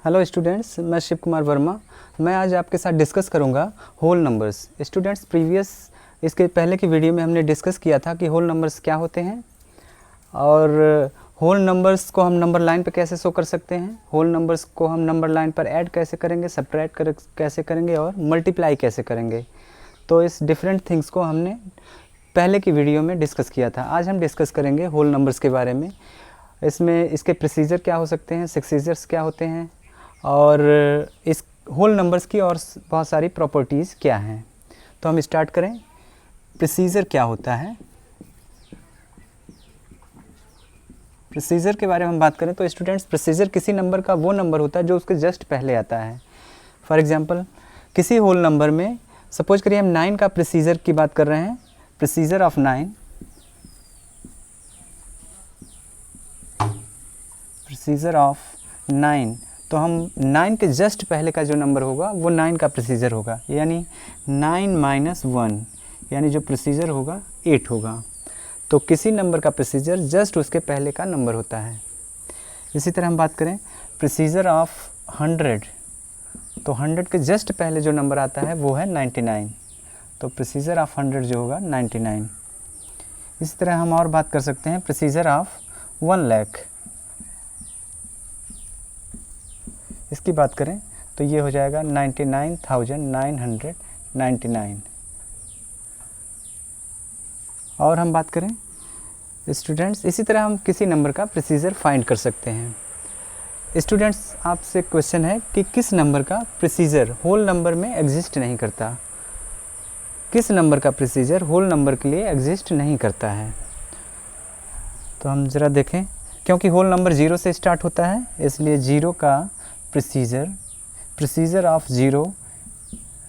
Hello students, मैं शिव कुमार वर्मा। मैं आज आपके साथ डिस्कस करूंगा होल नंबर्स। स्टूडेंट्स, इसके पहले की वीडियो में हमने डिस्कस किया था कि होल नंबर्स क्या होते हैं और होल नंबर्स को हम नंबर लाइन पे कैसे शो कर सकते हैं, होल नंबर्स को हम नंबर लाइन पर ऐड कैसे करेंगे, सब्ट्रैक्ट कैसे करेंगे और मल्टीप्लाई कैसे करेंगे। तो इस डिफरेंट थिंग्स को हमने पहले की वीडियो में डिस्कस किया था। आज हम डिस्कस करेंगे होल नंबर्स के बारे में। इसमें इसके प्रोसीजर क्या हो सकते हैं, सक्सेसर्स क्या होते हैं और इस होल नंबर्स की और बहुत सारी प्रॉपर्टीज़ क्या हैं। तो हम स्टार्ट करें। प्रोसीजर क्या होता है, प्रोसीजर के बारे में हम बात करें तो स्टूडेंट्स, प्रोसीजर किसी नंबर का वो नंबर होता है जो उसके जस्ट पहले आता है। फॉर एग्जांपल, किसी होल नंबर में सपोज करिए हम 9 का प्रोसीजर की बात कर रहे हैं, प्रोसीजर ऑफ 9, प्रोसीजर ऑफ 9, तो हम 9 के जस्ट पहले का जो नंबर होगा वो 9 का प्रोसीजर होगा, यानी 9 - 1, यानी जो प्रोसीजर होगा 8 होगा। तो किसी नंबर का प्रोसीजर जस्ट उसके पहले का नंबर होता है। इसी तरह हम बात करें प्रोसीजर ऑफ 100, तो 100 के जस्ट पहले जो नंबर आता है वो है 99, तो प्रोसीजर ऑफ 100 जो होगा 99। इसी तरह हम और बात कर सकते हैं प्रोसीजर ऑफ 1 लाख। इसकी बात करें तो ये हो जाएगा 99,999। और हम बात करें स्टूडेंट्स, इसी तरह हम किसी नंबर का प्रोसीजर फाइंड कर सकते हैं। स्टूडेंट्स, आपसे क्वेश्चन है कि किस नंबर का प्रोसीजर होल नंबर में एग्जिस्ट नहीं करता, किस नंबर का प्रोसीजर होल नंबर के लिए एग्जिस्ट नहीं करता है। तो हम ज़रा देखें, क्योंकि होल नंबर 0 से स्टार्ट होता है इसलिए 0 का procedure of 0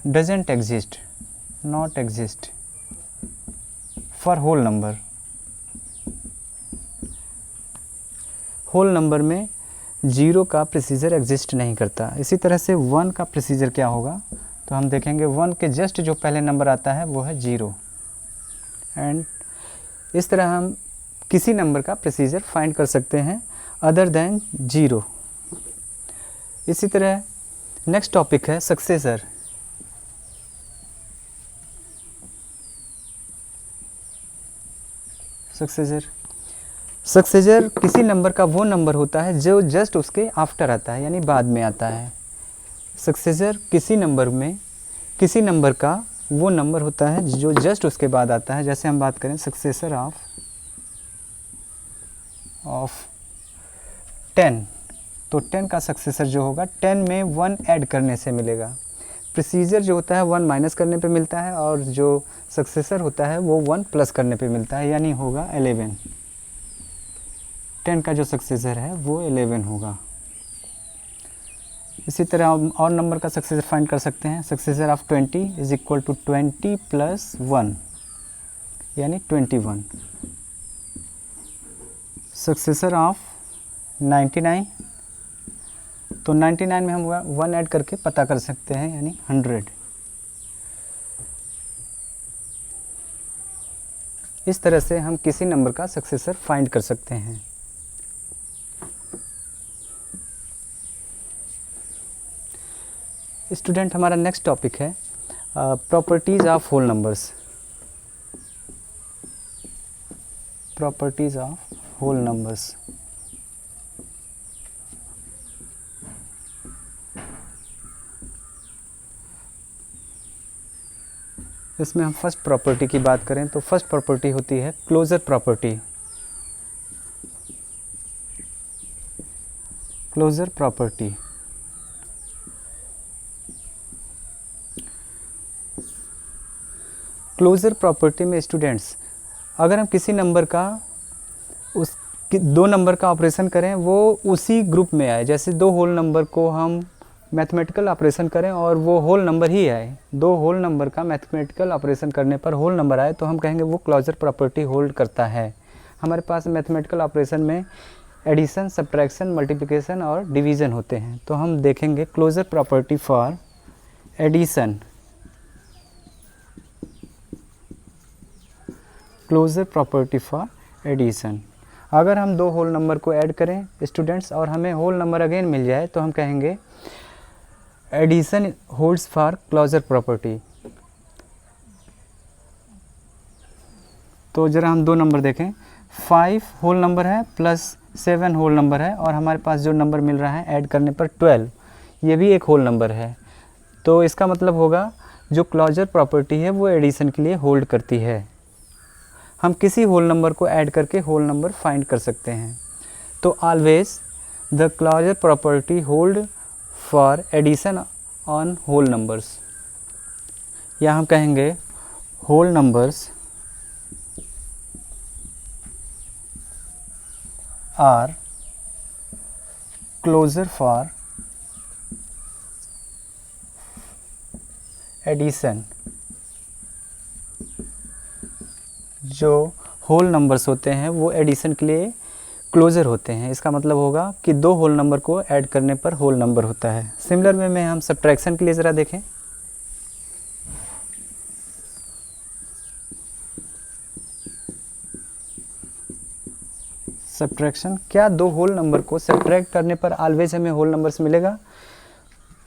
doesn't exist, not exist for whole number. Whole number में 0 का प्रोसीजर एग्जिस्ट नहीं करता। इसी तरह से 1 का प्रोसीजर क्या होगा, तो हम देखेंगे 1 के जस्ट जो पहले नंबर आता है वो है 0। एंड इस तरह हम किसी नंबर का प्रोसीजर फाइंड कर सकते हैं अदर देन 0। इसी तरह नेक्स्ट टॉपिक है सक्सेसर। सक्सेसर किसी नंबर का वो नंबर होता है जो जस्ट उसके आफ्टर आता है, यानी बाद में आता है। सक्सेसर किसी नंबर का वो नंबर होता है जो जस्ट उसके बाद आता है। जैसे हम बात करें सक्सेसर ऑफ 10, तो 10 का सक्सेसर जो होगा 10 में 1 ऐड करने से मिलेगा। प्रोसीजर जो होता है 1 माइनस करने पे मिलता है और जो सक्सेसर होता है वो 1 प्लस करने पे मिलता है, यानी होगा 11। 10 का जो सक्सेसर है वो 11 होगा। इसी तरह हम और नंबर का सक्सेसर फाइंड कर सकते हैं। Successor of 20 is equal to 20 + 1, यानी 21। सक्सेसर ऑफ 99, तो 99 में हम 1 ऐड करके पता कर सकते हैं, यानी 100। इस तरह से हम किसी नंबर का सक्सेसर फाइंड कर सकते हैं। स्टूडेंट, हमारा नेक्स्ट टॉपिक है properties of whole numbers. Properties of whole numbers. इसमें हम फर्स्ट प्रॉपर्टी की बात करें तो फर्स्ट प्रॉपर्टी होती है closure property. Closure property closure property में स्टूडेंट्स, अगर हम किसी नंबर का दो नंबर का ऑपरेशन करें वो उसी ग्रुप में आए, जैसे दो होल नंबर को हम मैथमेटिकल ऑपरेशन करें और वो होल नंबर ही आए, दो होल नंबर का मैथमेटिकल ऑपरेशन करने पर होल नंबर आए, तो हम कहेंगे वो क्लोजर प्रॉपर्टी होल्ड करता है। हमारे पास मैथमेटिकल ऑपरेशन में एडिशन, सब्ट्रैक्शन, मल्टीप्लिकेशन और डिवीज़न होते हैं, तो हम देखेंगे closure property for addition, closure property for addition. अगर हम दो होल नंबर को ऐड करें स्टूडेंट्स और हमें होल नंबर अगेन मिल जाए तो हम कहेंगे addition holds for closure property. तो ज़रा हम दो नंबर देखें, 5 होल नंबर है प्लस 7 होल नंबर है और हमारे पास जो नंबर मिल रहा है ऐड करने पर 12, ये भी एक होल नंबर है। तो इसका मतलब होगा जो क्लोजर प्रॉपर्टी है वो एडिशन के लिए होल्ड करती है। हम किसी होल नंबर को ऐड करके होल नंबर फाइंड कर सकते हैं। तो always the closure property hold for addition on whole numbers, या हम कहेंगे whole numbers are closure for addition. जो होल नंबर्स होते हैं वो एडिशन के लिए क्लोजर होते हैं। इसका मतलब होगा कि दो होल नंबर को ऐड करने पर होल नंबर होता है। सिमिलर वे में हम सब्ट्रैक्शन के लिए ज़रा देखें। सब्ट्रैक्शन, क्या दो होल नंबर को सब्ट्रैक्ट करने पर ऑलवेज हमें होल नंबर्स मिलेगा?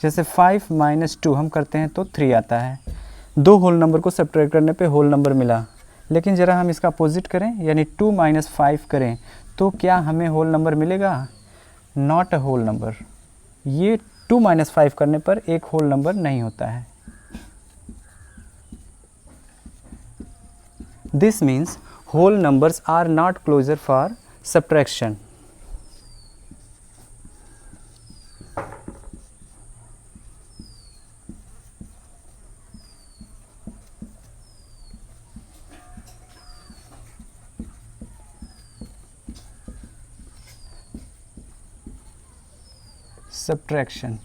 जैसे 5 - 2 हम करते हैं तो 3 आता है। दो होल नंबर को सब्ट्रैक्ट करने पे होल नंबर मिला। लेकिन ज़रा हम इसका अपोजिट करें यानी 2 - 5 करें तो क्या हमें होल नंबर मिलेगा? Not a whole number. ये 2 - 5 करने पर एक होल नंबर नहीं होता है। This means whole numbers are not closure for subtraction. Subtraction.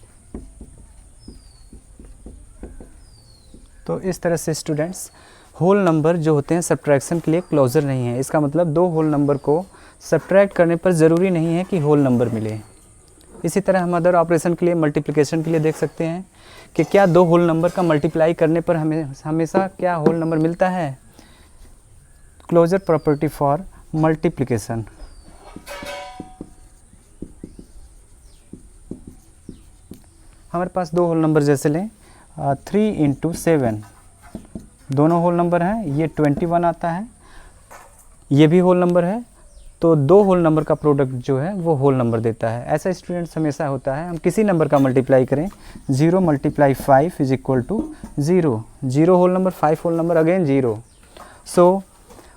तो इस तरह से स्टूडेंट्स होल नंबर जो होते हैं सब्ट्रैक्शन के लिए क्लोजर नहीं है। इसका मतलब दो होल नंबर को सब्ट्रैक्ट करने पर ज़रूरी नहीं है कि होल नंबर मिले। इसी तरह हम अदर ऑपरेशन के लिए मल्टीप्लिकेशन के लिए देख सकते हैं कि क्या दो होल नंबर का मल्टीप्लाई करने पर हमें हमेशा क्या होल नंबर मिलता है? Closure property for multiplication. हमारे पास दो होल नंबर जैसे लें 3 × 7, दोनों होल नंबर हैं। ये 21 आता है, ये भी होल नंबर है। तो दो होल नंबर का प्रोडक्ट जो है वो होल नंबर देता है। ऐसा स्टूडेंट्स हमेशा होता है। हम किसी नंबर का मल्टीप्लाई करें, 0 × 5 = 0। 0 whole number, 5 whole number, again 0। So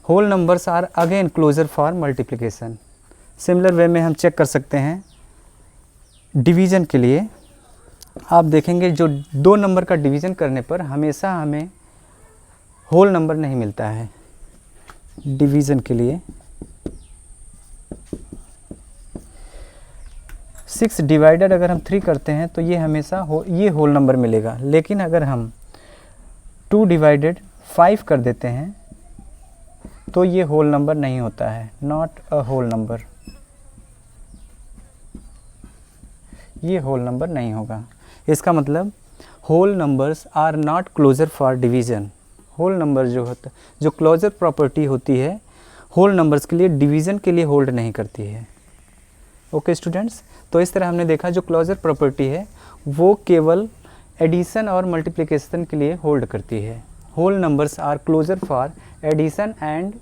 whole numbers are again closure for multiplication. Similar way में हम चेक कर सकते हैं डिवीज़न के लिए। आप देखेंगे जो दो नंबर का डिवीज़न करने पर हमेशा हमें होल नंबर नहीं मिलता है। डिवीज़न के लिए 6 डिवाइडेड अगर हम 3 करते हैं तो ये हमेशा ये होल नंबर मिलेगा। लेकिन अगर हम 2 डिवाइडेड 5 कर देते हैं तो ये होल नंबर नहीं होता है, नॉट अ होल नंबर। ये होल नंबर नहीं होगा। इसका मतलब whole numbers are not closure for division. Whole number जो होता जो क्लोजर प्रॉपर्टी होती है होल नंबर्स के लिए डिवीज़न के लिए होल्ड नहीं करती है। ओके स्टूडेंट्स, तो इस तरह हमने देखा जो क्लोजर प्रॉपर्टी है वो केवल एडिशन और मल्टीप्लिकेशन के लिए होल्ड करती है। Whole numbers are closure for addition and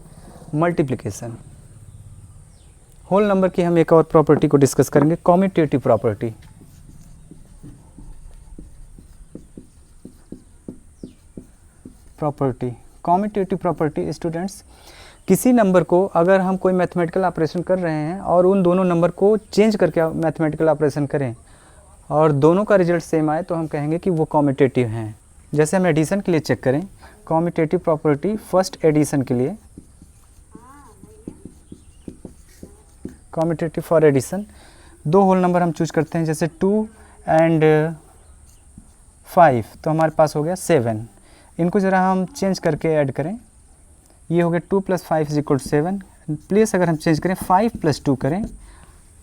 multiplication. Whole number की हम एक और प्रॉपर्टी को डिस्कस करेंगे, commutative property. Commutative property students, किसी नंबर को अगर हम कोई मैथमेटिकल ऑपरेशन कर रहे हैं और उन दोनों नंबर को चेंज करके मैथमेटिकल ऑपरेशन करें और दोनों का रिजल्ट सेम आए तो हम कहेंगे कि वो कम्यूटेटिव हैं। जैसे हम एडिशन के लिए चेक करें, कम्यूटेटिव प्रॉपर्टी फर्स्ट एडिशन के लिए, कम्यूटेटिव फॉर एडिशन, दो होल नंबर हम चूज करते हैं जैसे 2 और 5 तो हमारे पास हो गया 7। इनको ज़रा हम चेंज करके ऐड करें, ये हो गया 2 + 5 = 7। प्लेस अगर हम चेंज करें 5 + 2 करें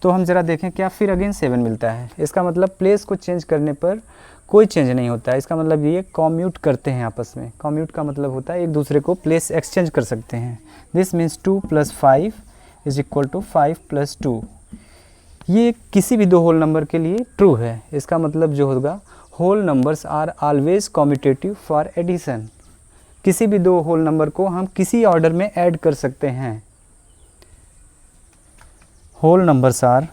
तो हम ज़रा देखें क्या फिर अगेन 7 मिलता है। इसका मतलब प्लेस को चेंज करने पर कोई चेंज नहीं होता है। इसका मतलब ये कम्यूट करते हैं आपस में। कम्यूट का मतलब होता है एक दूसरे को प्लेस एक्सचेंज कर सकते हैं। This means 2 + 5 is equal to 5 + 2। ये किसी भी दो होल नंबर के लिए ट्रू है। इसका मतलब जो होगा whole numbers are always commutative for addition. किसी भी दो होल नंबर को हम किसी ऑर्डर में ऐड कर सकते हैं। Whole numbers are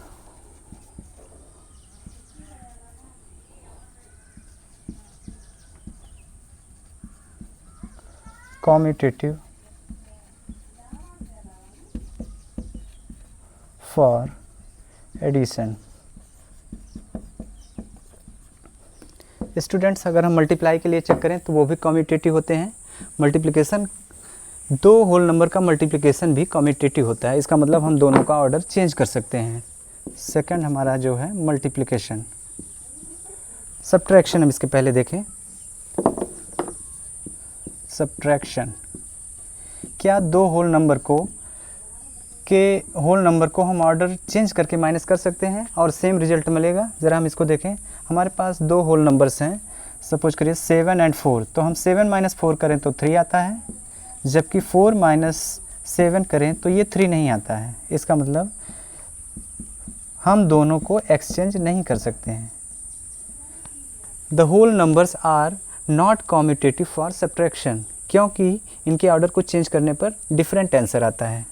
commutative for addition। Students, अगर हम मल्टीप्लाई के लिए चेक करें तो वो भी कम्यूटेटिव होते हैं। मल्टीप्लिकेशन, दो होल नंबर का मल्टीप्लिकेशन भी कम्यूटेटिव होता है। इसका मतलब हम दोनों का ऑर्डर चेंज कर सकते हैं। सेकंड हमारा जो है मल्टीप्लिकेशन। सब्ट्रैक्शन हम इसके पहले देखें। सब्ट्रैक्शन, क्या दो होल नंबर को हम ऑर्डर चेंज करके माइनस कर सकते हैं और सेम रिजल्ट मिलेगा? ज़रा हम इसको देखें। हमारे पास दो होल नंबर्स हैं, सपोज करिए 7 और 4। तो हम 7 - 4 करें तो 3 आता है, जबकि 4 - 7 करें तो ये 3 नहीं आता है। इसका मतलब हम दोनों को एक्सचेंज नहीं कर सकते हैं। The whole numbers are not commutative for subtraction, क्योंकि इनके ऑर्डर को चेंज करने पर डिफरेंट आंसर आता है।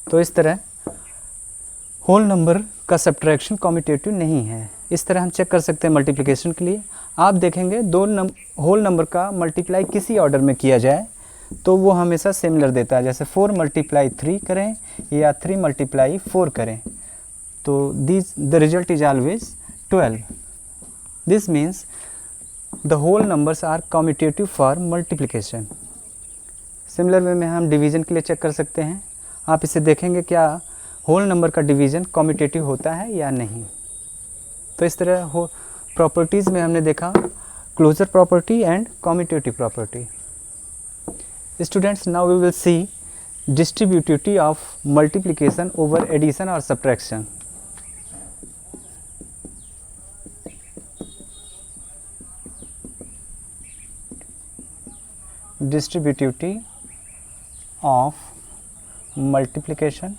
तो इस तरह होल नंबर का सब्ट्रैक्शन कॉम्यूटेटिव नहीं है। इस तरह हम चेक कर सकते हैं मल्टीप्लिकेशन के लिए। आप देखेंगे होल नंबर का मल्टीप्लाई किसी ऑर्डर में किया जाए तो वो हमेशा सिमिलर देता है। जैसे 4 × 3 करें या 3 × 4 करें तो the result is always 12। This means the whole numbers are commutative for multiplication. Similar way में हम डिवीज़न के लिए चेक कर सकते हैं। आप इसे देखेंगे क्या होल नंबर का डिवीज़न कम्यूटेटिव होता है या नहीं। तो इस तरह हो प्रॉपर्टीज़ में हमने देखा closure property and commutative property. Students, now we will see distributivity of multiplication over addition और subtraction. Distributivity of multiplication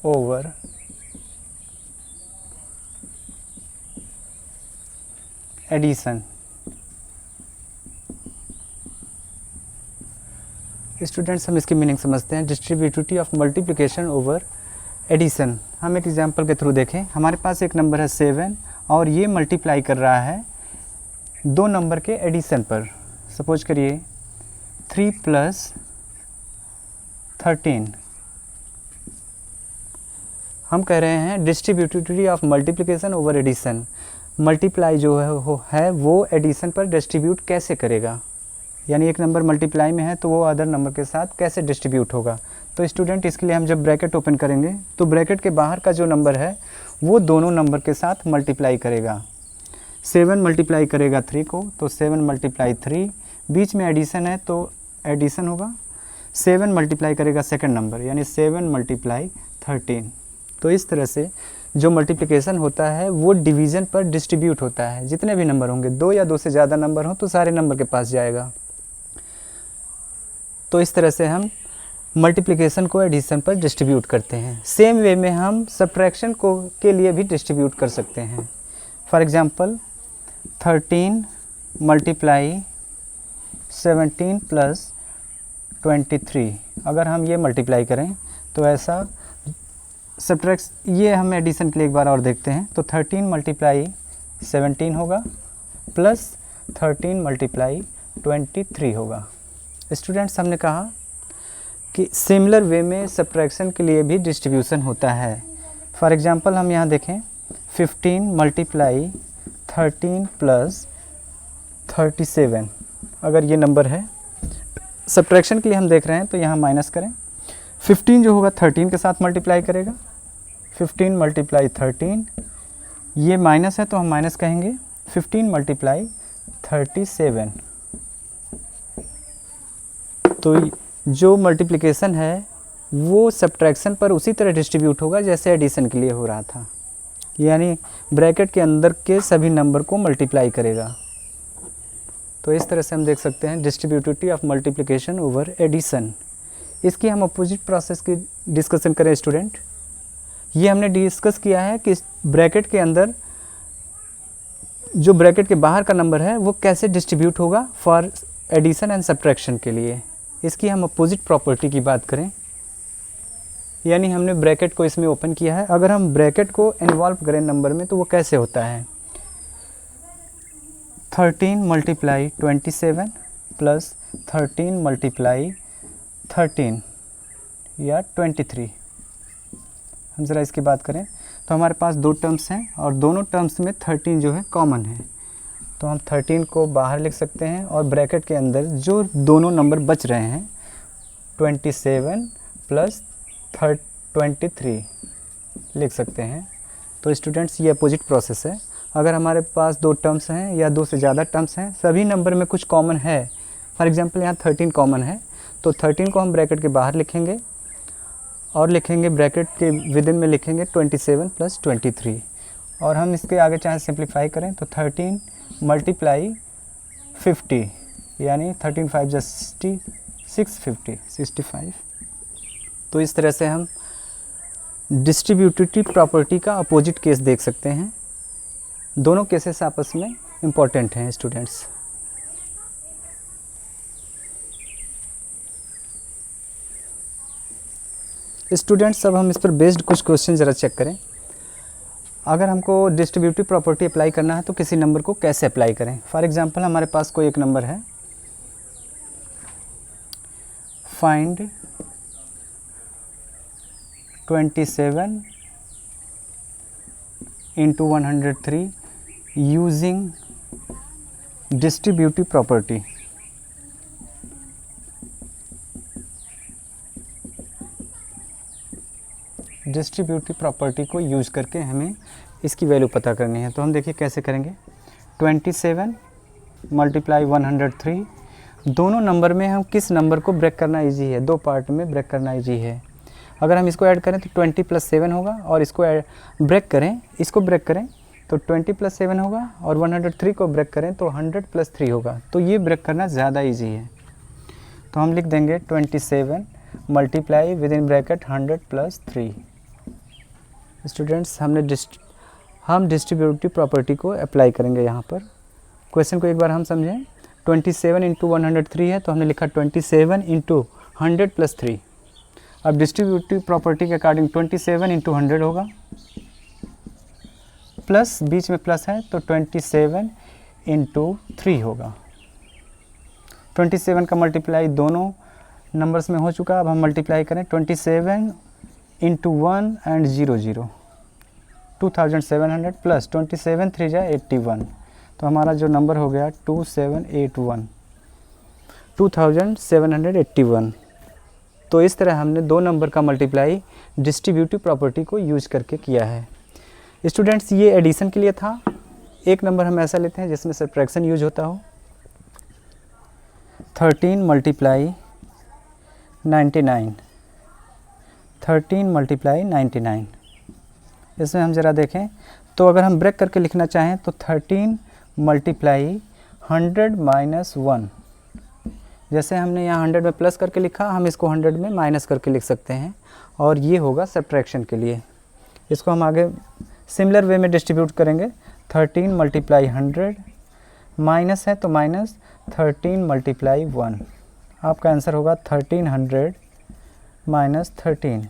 over addition। Students, हम इसकी मीनिंग समझते हैं। Distributivity of multiplication over addition. हम एक एग्जांपल के थ्रू देखें। हमारे पास एक नंबर है 7 और ये मल्टीप्लाई कर रहा है दो नंबर के एडिशन पर। सपोज करिए 3 + 13। हम कह रहे हैं distributivity of multiplication over addition. Multiply जो है वो एडिशन पर डिस्ट्रीब्यूट कैसे करेगा, यानी एक नंबर मल्टीप्लाई में है तो वो अदर नंबर के साथ कैसे डिस्ट्रीब्यूट होगा। तो स्टूडेंट, इसके लिए हम जब ब्रैकेट ओपन करेंगे तो ब्रैकेट के बाहर का जो नंबर है वो दोनों नंबर के साथ मल्टीप्लाई करेगा। 7 मल्टीप्लाई करेगा 3 को तो 7 × 3, बीच में एडिशन है तो एडिशन होगा। 7 मल्टीप्लाई करेगा सेकंड नंबर, यानी 7 × 13। तो इस तरह से जो मल्टीप्लिकेशन होता है वो डिवीज़न पर डिस्ट्रीब्यूट होता है। जितने भी नंबर होंगे, 2 या 2 से ज़्यादा नंबर हो तो सारे नंबर के पास जाएगा। तो इस तरह से हम मल्टीप्लिकेशन को एडिशन पर डिस्ट्रीब्यूट करते हैं। सेम वे में हम सब्ट्रैक्शन को के लिए भी डिस्ट्रीब्यूट कर सकते हैं। फॉर एग्जांपल 13 × 17 + 23, अगर हम ये मल्टीप्लाई करें तो ऐसा ये हम एडिशन के लिए एक बार और देखते हैं। तो 13 × 17 होगा प्लस 13 × 23 होगा। स्टूडेंट्स, हमने कहा कि सिमिलर वे में सब्ट्रैक्शन के लिए भी डिस्ट्रीब्यूशन होता है। फॉर एग्जांपल हम यहाँ देखें 15 × 13 + 37, अगर ये नंबर है। सब्ट्रैक्शन के लिए हम देख रहे हैं तो यहाँ माइनस करें। 15 जो होगा 13 के साथ मल्टीप्लाई करेगा। 15 × 13, ये माइनस है तो हम माइनस कहेंगे। 15 × 37, तो जो मल्टीप्लिकेशन है वो सब्ट्रैक्शन पर उसी तरह डिस्ट्रीब्यूट होगा जैसे एडिशन के लिए हो रहा था, यानी ब्रैकेट के अंदर के सभी नंबर को मल्टीप्लाई करेगा। तो इस तरह से हम देख सकते हैं distributivity of multiplication over addition. इसकी हम अपोजिट प्रोसेस की डिस्कशन करें स्टूडेंट। ये हमने डिस्कस किया है कि ब्रैकेट के अंदर जो ब्रैकेट के बाहर का नंबर है वो कैसे डिस्ट्रीब्यूट होगा फॉर एडिशन एंड सब्ट्रैक्शन के लिए। इसकी हम अपोजिट प्रॉपर्टी की बात करें, यानी हमने ब्रैकेट को इसमें ओपन किया है, अगर हम ब्रैकेट को इन्वॉल्व करें नंबर में तो वो कैसे होता है। 13 मल्टीप्लाई 27 प्लस 13 मल्टीप्लाई 13 या 23। हम ज़रा इसकी बात करें तो हमारे पास दो टर्म्स हैं और दोनों टर्म्स में 13 जो है कॉमन है, तो हम 13 को बाहर लिख सकते हैं और ब्रैकेट के अंदर जो दोनों नंबर बच रहे हैं 27 प्लस 23 लिख सकते हैं। तो स्टूडेंट्स ये अपोजिट प्रोसेस है। अगर हमारे पास दो टर्म्स हैं या दो से ज़्यादा टर्म्स हैं, सभी नंबर में कुछ कॉमन है, फॉर एग्जांपल यहाँ 13 कॉमन है, तो 13 को हम ब्रैकेट के बाहर लिखेंगे और लिखेंगे ब्रैकेट के विदिन में लिखेंगे 27 प्लस 23। और हम इसके आगे चाहे सिंप्लीफाई करें तो 13 मल्टीप्लाई 50 यानी 13 5 जा 60 65। तो इस तरह से हम डिस्ट्रीब्यूटिविटी प्रॉपर्टी का अपोजिट केस देख सकते हैं। दोनों केसेस आपस में इम्पॉर्टेंट हैं स्टूडेंट्स। स्टूडेंट्स अब हम इस पर बेस्ड कुछ क्वेश्चन ज़रा चेक करें। अगर हमको डिस्ट्रीब्यूटिव प्रॉपर्टी अप्लाई करना है तो किसी नंबर को कैसे अप्लाई करें। फॉर एग्जांपल हमारे पास कोई एक नंबर है, find 27 into 103 using distributive property। Distributive property को यूज़ करके हमें इसकी वैल्यू पता करनी है। तो हम देखिए कैसे करेंगे। 27 मल्टीप्लाई 103, दोनों नंबर में हम किस नंबर को ब्रेक करना इजी है, दो पार्ट में ब्रेक करना इजी है। अगर हम इसको ऐड करें तो 20 प्लस 7 होगा और इसको ब्रेक करें तो 20 प्लस 7 होगा और 103 को ब्रेक करें तो 100 प्लस 3 होगा। तो ये ब्रेक करना ज़्यादा इजी है। तो हम लिख देंगे 27 multiply with in bracket 100 plus 3। Students हम डिस्ट्रीब्यूटिव प्रॉपर्टी को अप्लाई करेंगे यहाँ पर। क्वेश्चन को एक बार हम समझें। 27 इंटू 103 है तो हमने लिखा 27 इंटू 100 प्लस 3। अब डिस्ट्रीब्यूटिव प्रॉपर्टी के अकॉर्डिंग 27 इंटू 100 होगा, प्लस बीच में प्लस है तो 27 इंटू 3 होगा। 27 का मल्टीप्लाई दोनों नंबर्स में हो चुका। अब हम मल्टीप्लाई करें 27 इंटू 1 एंड 0 2700 प्लस 27 3 जा 81। तो हमारा जो नंबर हो गया 2781। तो इस तरह हमने दो नंबर का मल्टीप्लाई डिस्ट्रीब्यूटिव प्रॉपर्टी को यूज करके किया है। स्टूडेंट्स ये एडिशन के लिए था। एक नंबर हम ऐसा लेते हैं जिसमें सब्ट्रैक्शन यूज होता हो। 13 मल्टीप्लाई 99, 13 मल्टीप्लाई 99। इसमें हम ज़रा देखें तो अगर हम ब्रेक करके लिखना चाहें तो 13 मल्टीप्लाई 100 माइनस 1। जैसे हमने यहाँ 100 में प्लस करके लिखा, हम इसको 100 में माइनस करके लिख सकते हैं और ये होगा सब्ट्रैक्शन के लिए। इसको हम आगे सिमिलर वे में डिस्ट्रीब्यूट करेंगे। 13 मल्टीप्लाई 100 माइनस है तो माइनस 13 मल्टीप्लाई 1। आपका आंसर होगा 1300 माइनस 13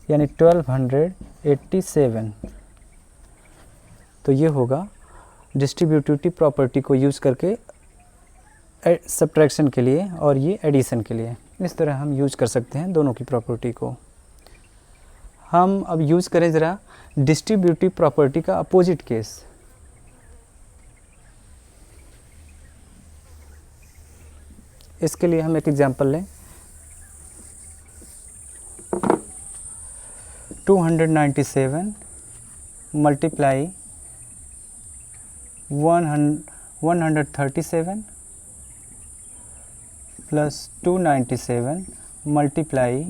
यानी 1287। तो ये होगा डिस्ट्रीब्यूटिव प्रॉपर्टी को यूज़ करके सब्ट्रैक्शन के लिए और ये एडिशन के लिए। इस तरह हम यूज़ कर सकते हैं दोनों की प्रॉपर्टी को। हम अब यूज़ करें ज़रा डिस्ट्रीब्यूटिव प्रॉपर्टी का अपोजिट केस। इसके लिए हम एक एग्जांपल लें। 297 मल्टीप्लाई 137 प्लस 297 मल्टीप्लाई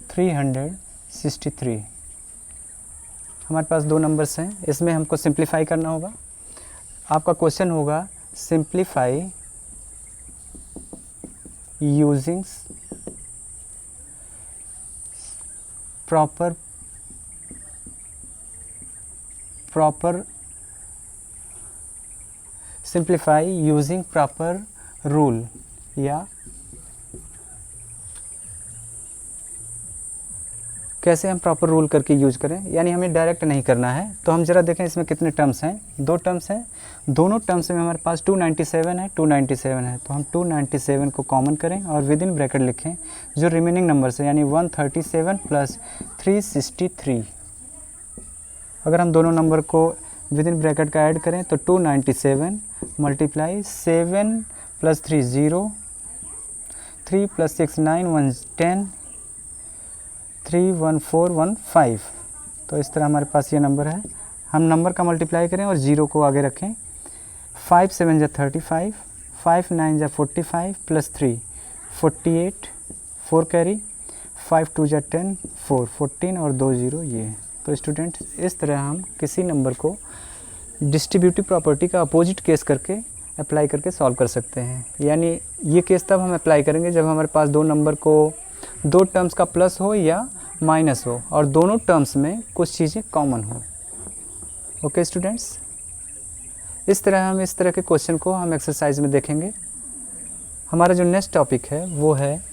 363। हमारे पास दो नंबर्स हैं, इसमें हमको सिंप्लीफाई करना होगा। आपका क्वेश्चन होगा simplify using proper simplify using proper rule, या कैसे हम प्रॉपर रूल करके यूज करें, यानी हमें डायरेक्ट नहीं करना है। तो हम जरा देखें इसमें कितने टर्म्स हैं, 2 टर्म्स हैं, दोनों टर्म्स में हमारे पास 297 है, 297 है। तो हम 297 को कॉमन करें और विद इन ब्रैकेट लिखें जो रिमेनिंग नंबर्स है, यानी 137 प्लस 363। अगर हम दोनों नंबर को विद इन ब्रैकेट का ऐड करें तो 297 मल्टीप्लाई 7 प्लस 3 0, 3 प्लस 6 9 1 10, 3 1 4 1 5। तो इस तरह हमारे पास ये नंबर है। हम नंबर का मल्टीप्लाई करें और 0 को आगे रखें। 5 7 जा 35, 5 9 जा 45 प्लस 3 48, 4 कैरी, 5 2 जा 10, 4 14 और 2 0 ये। तो स्टूडेंट इस तरह हम किसी नंबर को डिस्ट्रीब्यूटिव प्रॉपर्टी का अपोजिट केस करके अप्लाई करके सॉल्व कर सकते हैं। यानी ये केस तब हम अप्लाई करेंगे जब हमारे पास दो नंबर को 2 टर्म्स का प्लस हो या माइनस हो और दोनों टर्म्स में कुछ चीज़ें कॉमन हो। ओके स्टूडेंट्स, इस तरह के क्वेश्चन को हम एक्सरसाइज में देखेंगे। हमारा जो नेक्स्ट टॉपिक है वो है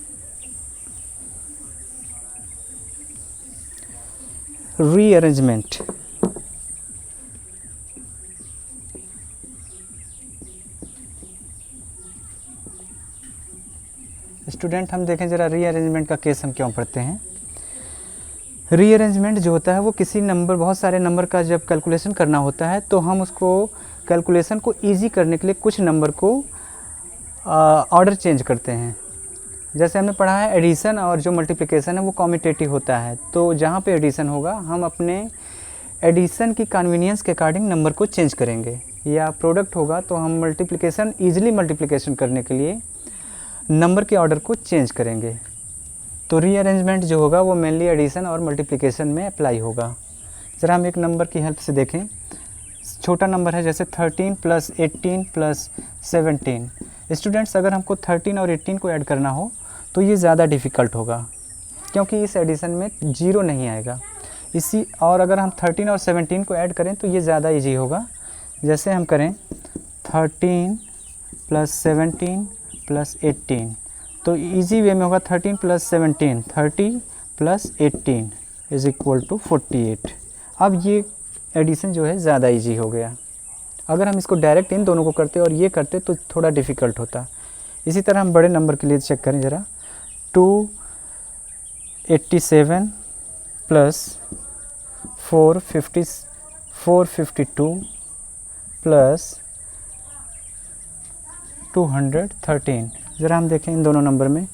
रीअरेंजमेंट। स्टूडेंट हम देखें जरा रीअरेंजमेंट का केस हम क्यों पढ़ते हैं। रीअरेंजमेंट जो होता है वो किसी नंबर, बहुत सारे नंबर का जब कैलकुलेशन करना होता है तो हम उसको कैलकुलेशन को इजी करने के लिए कुछ नंबर को ऑर्डर चेंज करते हैं। जैसे हमने पढ़ा है एडिशन और जो मल्टीप्लिकेशन है वो कॉम्यूटेटिव होता है। तो जहाँ पे एडिशन होगा हम अपने एडिशन की कन्वीनियंस के अकॉर्डिंग नंबर को चेंज करेंगे, या प्रोडक्ट होगा तो हम मल्टीप्लिकेशन ईजिली मल्टीप्लिकेशन करने के लिए नंबर के ऑर्डर को चेंज करेंगे। तो रीअरेंजमेंट जो होगा वो मेनली एडिशन और मल्टीप्लिकेशन में अप्लाई होगा। ज़रा हम एक नंबर की हेल्प से देखें। छोटा नंबर है जैसे 13 प्लस 18 प्लस 17। स्टूडेंट्स अगर हमको 13 और 18 को ऐड करना हो तो ये ज़्यादा डिफ़िकल्ट होगा क्योंकि इस एडिशन में 0 नहीं आएगा। और अगर हम 13 और 17 को ऐड करें तो ये ज़्यादा ईजी होगा। जैसे हम करें 13 प्लस 17 प्लस 18, तो इजी वे में होगा 13 plus 17 30 plus 18 is equal to 48। अब ये एडिशन जो है ज़्यादा इजी हो गया। अगर हम इसको डायरेक्ट इन दोनों को करते और ये करते तो थोड़ा डिफ़िकल्ट होता। इसी तरह हम बड़े नंबर के लिए चेक करें ज़रा। 287 प्लस 452 प्लस 213। ज़रा हम देखें इन दोनों नंबर में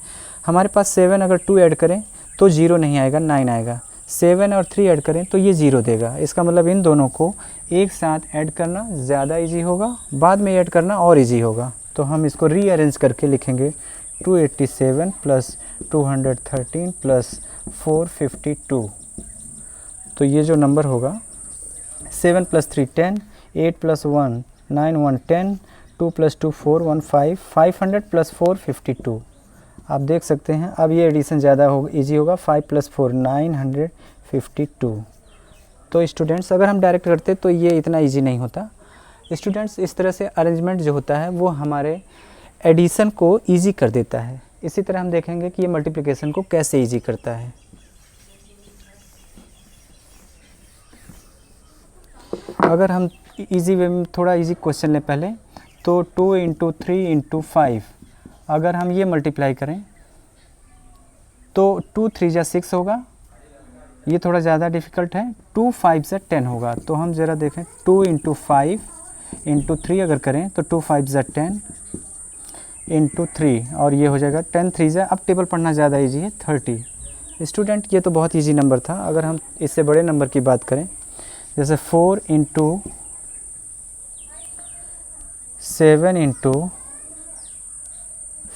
हमारे पास 7 अगर 2 ऐड करें तो 0 नहीं आएगा, 9 आएगा। 7 और 3 ऐड करें तो ये 0 देगा। इसका मतलब इन दोनों को एक साथ ऐड करना ज़्यादा इजी होगा, बाद में ऐड करना और इजी होगा। तो हम इसको रीअरेंज करके लिखेंगे 287 प्लस 213 प्लस 452। तो ये जो नंबर होगा 7 प्लस 3 10, 8 प्लस 1 9 1 10, 2 प्लस 2 4 1 5, 500 प्लस 452। आप देख सकते हैं अब ये एडिशन ज़्यादा इजी होगा। 5 प्लस 4 952। तो स्टूडेंट्स अगर हम डायरेक्ट करते तो ये इतना इजी नहीं होता। स्टूडेंट्स इस तरह से अरेंजमेंट जो होता है वो हमारे एडिशन को इजी कर देता है। इसी तरह हम देखेंगे कि ये मल्टीप्लिकेशन को कैसे इजी करता है। अगर हम इजी वे में थोड़ा इजी क्वेश्चन लें पहले, तो 2 इंटू 3 इंटू 5 अगर हम ये मल्टीप्लाई करें तो 2 3 जा 6 होगा। ये थोड़ा ज़्यादा डिफ़िकल्ट है। 2 5 जा 10 होगा। तो हम ज़रा देखें 2 इंटू 5 इंटू 3 अगर करें तो 2 5 जा 10 इंटू 3 और ये हो जाएगा 10 3 जा, अब टेबल पढ़ना ज़्यादा ईजी है, 30। स्टूडेंट ये तो बहुत ईजी नंबर था। अगर हम इससे बड़े नंबर की बात करें जैसे 4 इंटू 7 इंटू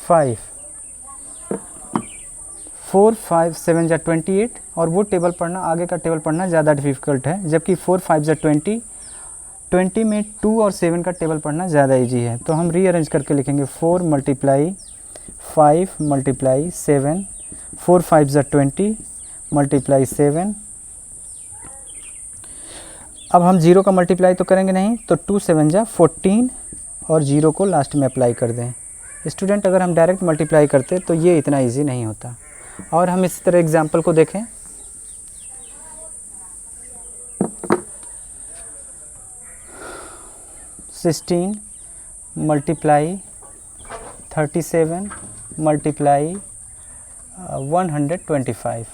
5, 4 5 7 जा 28 और वो टेबल पढ़ना, आगे का टेबल पढ़ना ज़्यादा डिफ़िकल्ट है। जबकि 4 5 जा 20, 20 में 2 और 7 का टेबल पढ़ना ज़्यादा इजी है, तो हम रीअरेंज करके लिखेंगे 4 मल्टीप्लाई 5 मल्टीप्लाई 7, 4 5 ज़ा 20 मल्टीप्लाई 7। अब हम 0 का मल्टीप्लाई तो करेंगे नहीं, तो 2 7 ज़ा 14 और 0 को लास्ट में अप्लाई कर दें। स्टूडेंट अगर हम डायरेक्ट मल्टीप्लाई करते तो ये इतना इजी नहीं होता। और हम इस तरह एग्जांपल को देखें, सिक्सटीन मल्टीप्लाई 37 मल्टीप्लाई 125।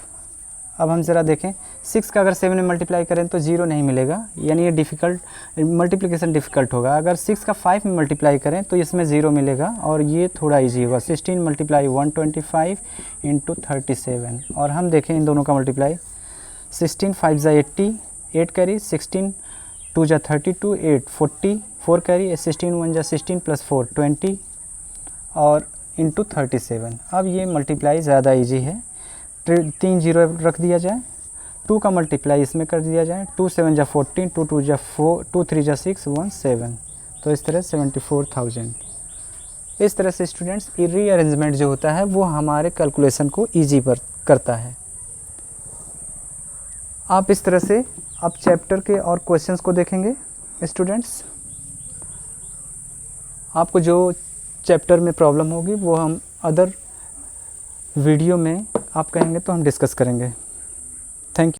अब हम ज़रा देखें, 6 का अगर 7 में मल्टीप्लाई करें तो 0 नहीं मिलेगा, यानी ये डिफ़िकल्ट मल्टीप्लिकेशन डिफ़िकल्ट होगा। अगर 6 का 5 में मल्टीप्लाई करें तो इसमें 0 मिलेगा और ये थोड़ा इजी होगा। 16 मल्टीप्लाई 125 इंटू 37। और हम देखें इन दोनों का मल्टीप्लाई, 16 5 ज़ा 80, 8 कैरी, 16 2 ज़ा 32, 8 40, 4 कैरी, 16 1 ज़ा 16 प्लस 4 20 और इंटू 37। अब ये मल्टीप्लाई ज़्यादा इजी है। 3 0 रख दिया जाए, 2 का मल्टीप्लाई इसमें कर दिया जाए, 2 7 ज़ा 14, 2 2 ज़ा 4, 2 3 ज़ा 6, 1 7। तो इस तरह 74,000। इस तरह से स्टूडेंट्स रीअरेंजमेंट जो होता है वो हमारे कैलकुलेशन को ईजी पर करता है। आप इस तरह से आप चैप्टर के और क्वेश्चंस को देखेंगे स्टूडेंट्स। आपको जो चैप्टर में प्रॉब्लम होगी वो हम अदर वीडियो में आप कहेंगे तो हम डिस्कस करेंगे। Thank you.